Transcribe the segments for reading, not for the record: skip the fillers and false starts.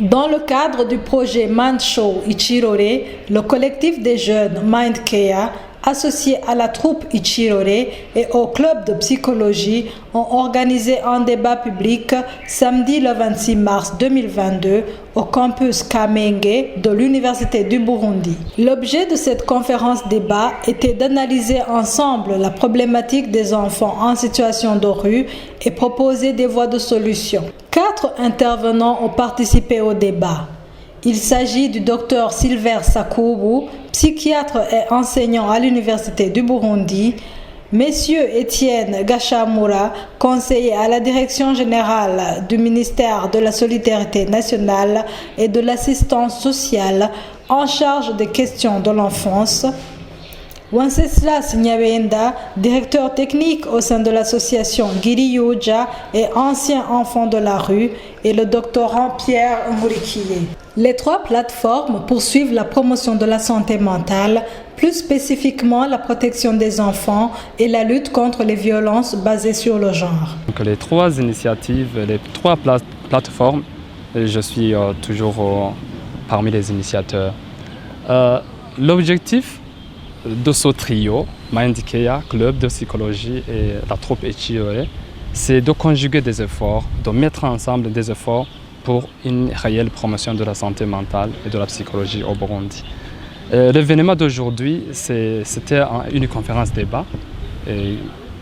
Dans le cadre du projet Mind Show Ichirore, le collectif des jeunes Mind Kea, associé à la troupe Ichirore et au club de psychologie, ont organisé un débat public samedi le 26 mars 2022 au campus Kamenge de l'Université du Burundi. L'objet de cette conférence débat était d'analyser ensemble la problématique des enfants en situation de rue et proposer des voies de solution. 4 intervenants ont participé au débat. Il s'agit du docteur Silver Sakoubou, psychiatre et enseignant à l'Université du Burundi, Messieurs Étienne Gachamura, conseiller à la direction générale du ministère de la Solidarité nationale et de l'assistance sociale en charge des questions de l'enfance, Wenceslas Nyabenda, directeur technique au sein de l'association Giri Yuja et ancien enfant de la rue, et le doctorant Pierre Ngurikiye. Les 3 plateformes poursuivent la promotion de la santé mentale, plus spécifiquement la protection des enfants et la lutte contre les violences basées sur le genre. Donc les 3 initiatives, les 3 plateformes, je suis toujours parmi les initiateurs. L'objectif de ce trio, Mind Kea, club de psychologie et la troupe Ichirore, c'est de conjuguer des efforts, de mettre ensemble des efforts pour une réelle promotion de la santé mentale et de la psychologie au Burundi. L'événement d'aujourd'hui, c'était une conférence débat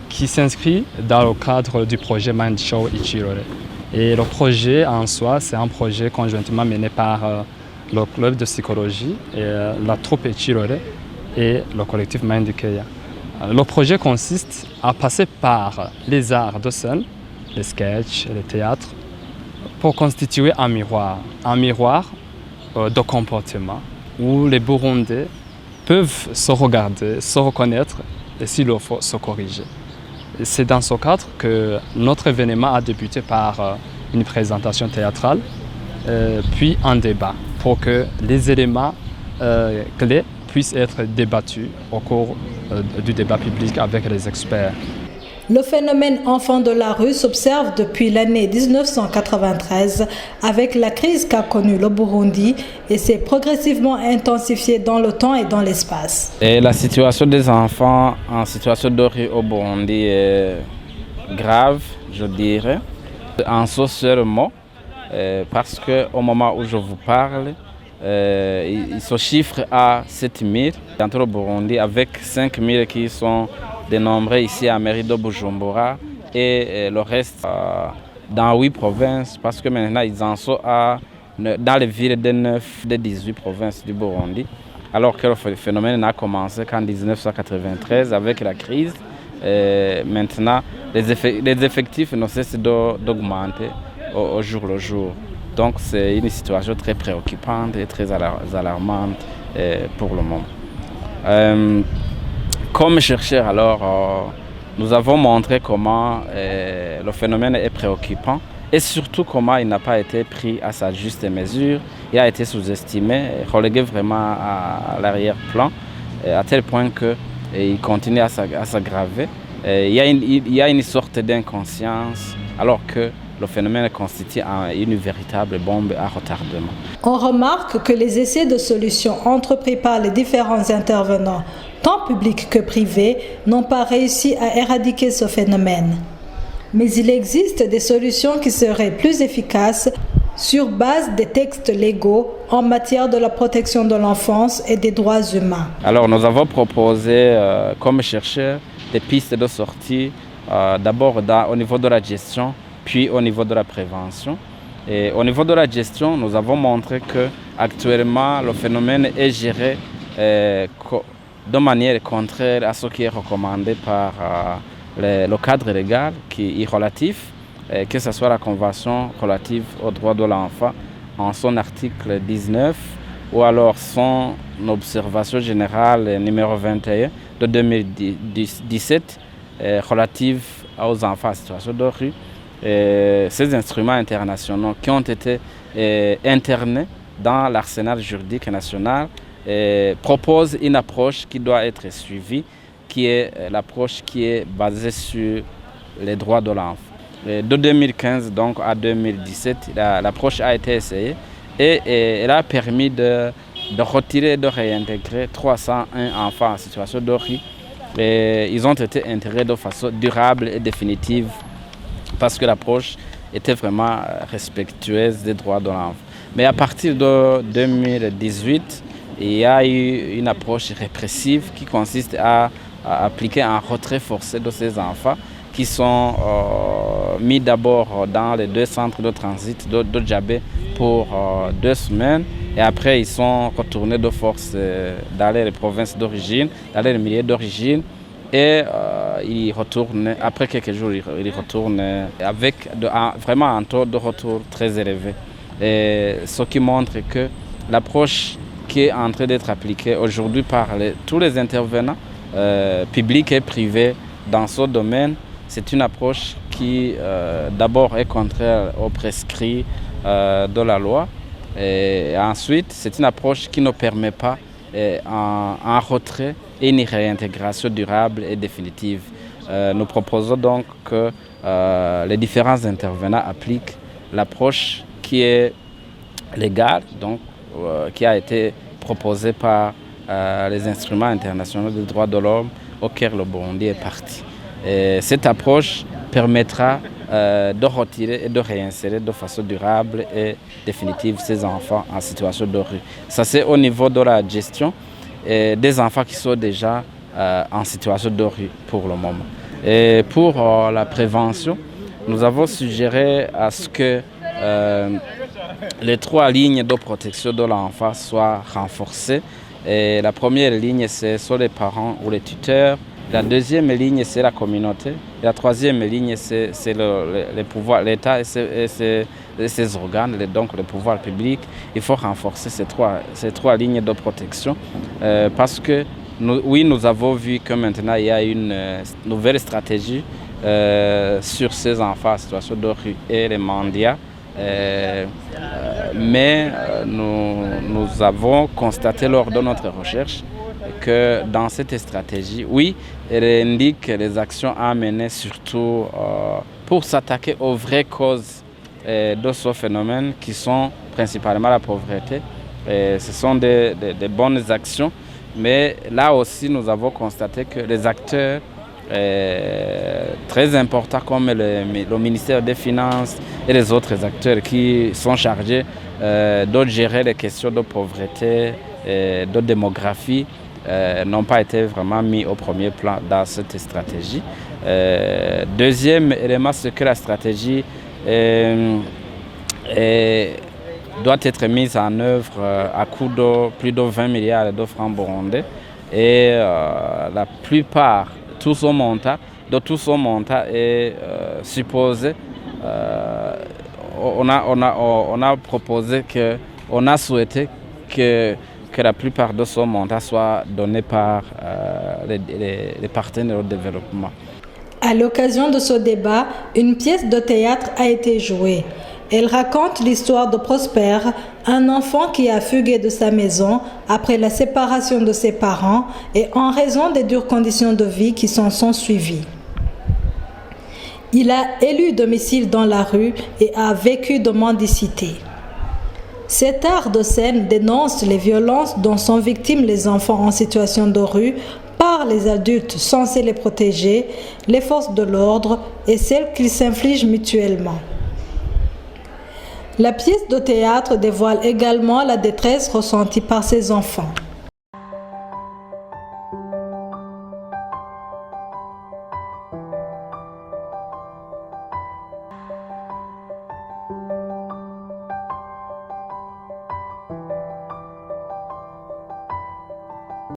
qui s'inscrit dans le cadre du projet Mind Show Ichirore. Et le projet en soi, c'est un projet conjointement mené par le club de psychologie et la troupe Ichirore et le collectif Mind Kea. Le projet consiste à passer par les arts de scène, les sketchs, le théâtre, pour constituer un miroir de comportement où les Burundais peuvent se regarder, se reconnaître et s'il le faut, se corriger. C'est dans ce cadre que notre événement a débuté par une présentation théâtrale, puis un débat pour que les éléments clés puissent être débattus au cours du débat public avec les experts. Le phénomène enfant de la rue s'observe depuis l'année 1993 avec la crise qu'a connue le Burundi et s'est progressivement intensifiée dans le temps et dans l'espace. Et la situation des enfants en situation de rue au Burundi est grave, je dirais, en ce seul mot, parce qu'au moment où je vous parle, il se chiffre à 7 000 entre le Burundi, avec 5 000 qui sont dénombrés ici à mairie de Bujumbura et le reste dans 8 provinces, parce que maintenant ils en sont dans les villes de 9 des 18 provinces du Burundi, alors que le phénomène n'a commencé qu'en 1993 avec la crise. Maintenant, les effectifs ne cessent d'augmenter au jour le jour. Donc c'est une situation très préoccupante et très alarmante pour le moment. Comme chercheurs, alors, nous avons montré comment le phénomène est préoccupant et surtout comment il n'a pas été pris à sa juste mesure. Il a été sous-estimé, relégué vraiment à l'arrière-plan, à tel point qu'il continue à s'aggraver. Il y a une sorte d'inconscience alors que le phénomène constitue une véritable bombe à retardement. On remarque que les essais de solutions entrepris par les différents intervenants, tant publics que privés, n'ont pas réussi à éradiquer ce phénomène. Mais il existe des solutions qui seraient plus efficaces sur base des textes légaux en matière de la protection de l'enfance et des droits humains. Alors nous avons proposé comme chercheurs des pistes de sortie, d'abord au niveau de la gestion, puis au niveau de la prévention. Et au niveau de la gestion, nous avons montré qu'actuellement, le phénomène est géré de manière contraire à ce qui est recommandé par le cadre légal qui est relatif, que ce soit la Convention relative aux droits de l'enfant en son article 19 ou alors son observation générale numéro 21 de 2017 relative aux enfants en situation de rue. Ces instruments internationaux qui ont été internés dans l'arsenal juridique national proposent une approche qui doit être suivie, qui est l'approche qui est basée sur les droits de l'enfant. De 2015 donc à 2017, l'approche a été essayée et elle a permis de retirer et de réintégrer 301 enfants en situation de rue. Et ils ont été intégrés de façon durable et définitive parce que l'approche était vraiment respectueuse des droits de l'enfant. Mais à partir de 2018, il y a eu une approche répressive qui consiste à appliquer un retrait forcé de ces enfants qui sont mis d'abord dans les 2 centres de transit de Djabé pour 2 semaines et après ils sont retournés de force dans les provinces d'origine, dans les milieux d'origine et ils retournent, après quelques jours, ils retournent avec vraiment un taux de retour très élevé. Et ce qui montre que l'approche qui est en train d'être appliquée aujourd'hui par tous les intervenants publics et privés dans ce domaine, c'est une approche qui d'abord est contraire aux prescrits de la loi et ensuite c'est une approche qui ne permet pas un retrait et une réintégration durable et définitive. Nous proposons donc que les différents intervenants appliquent l'approche qui est légale, donc qui a été proposée par les instruments internationaux des droits de l'homme auxquels le Burundi est parti. Et cette approche permettra de retirer et de réinsérer de façon durable et définitive ces enfants en situation de rue. Ça, c'est au niveau de la gestion des enfants qui sont déjà en situation de rue pour le moment. Et pour la prévention, nous avons suggéré à ce que les 3 lignes de protection de l'enfant soient renforcées. Et la première ligne, c'est sur les parents ou les tuteurs. La deuxième ligne, c'est la communauté. Et la troisième ligne, c'est les pouvoirs, l'État et ses organes, donc le pouvoir public. Il faut renforcer ces trois lignes de protection parce que nous avons vu que maintenant il y a une nouvelle stratégie sur ces enfants en situation de rue et les mendiants. Mais nous avons constaté lors de notre recherche que dans cette stratégie, oui, elle indique les actions à mener surtout pour s'attaquer aux vraies causes de ce phénomène qui sont principalement la pauvreté. Ce sont des bonnes actions, mais là aussi nous avons constaté que les acteurs très importants comme le ministère des Finances et les autres acteurs qui sont chargés de gérer les questions de pauvreté et de démographie n'ont pas été vraiment mis au premier plan dans cette stratégie. Deuxième élément, c'est que la stratégie doit être mise en œuvre à coût de plus de 20 milliards de francs burundais et la plupart de tout ce montant est supposé. On a proposé on a souhaité que la plupart de ce montant soit donné par les partenaires au développement. À l'occasion de ce débat, une pièce de théâtre a été jouée. Elle raconte l'histoire de Prosper, un enfant qui a fugué de sa maison après la séparation de ses parents et en raison des dures conditions de vie qui s'en sont suivies. Il a élu domicile dans la rue et a vécu de mendicité. Cet art de scène dénonce les violences dont sont victimes les enfants en situation de rue par les adultes censés les protéger, les forces de l'ordre et celles qu'ils s'infligent mutuellement. La pièce de théâtre dévoile également la détresse ressentie par ces enfants.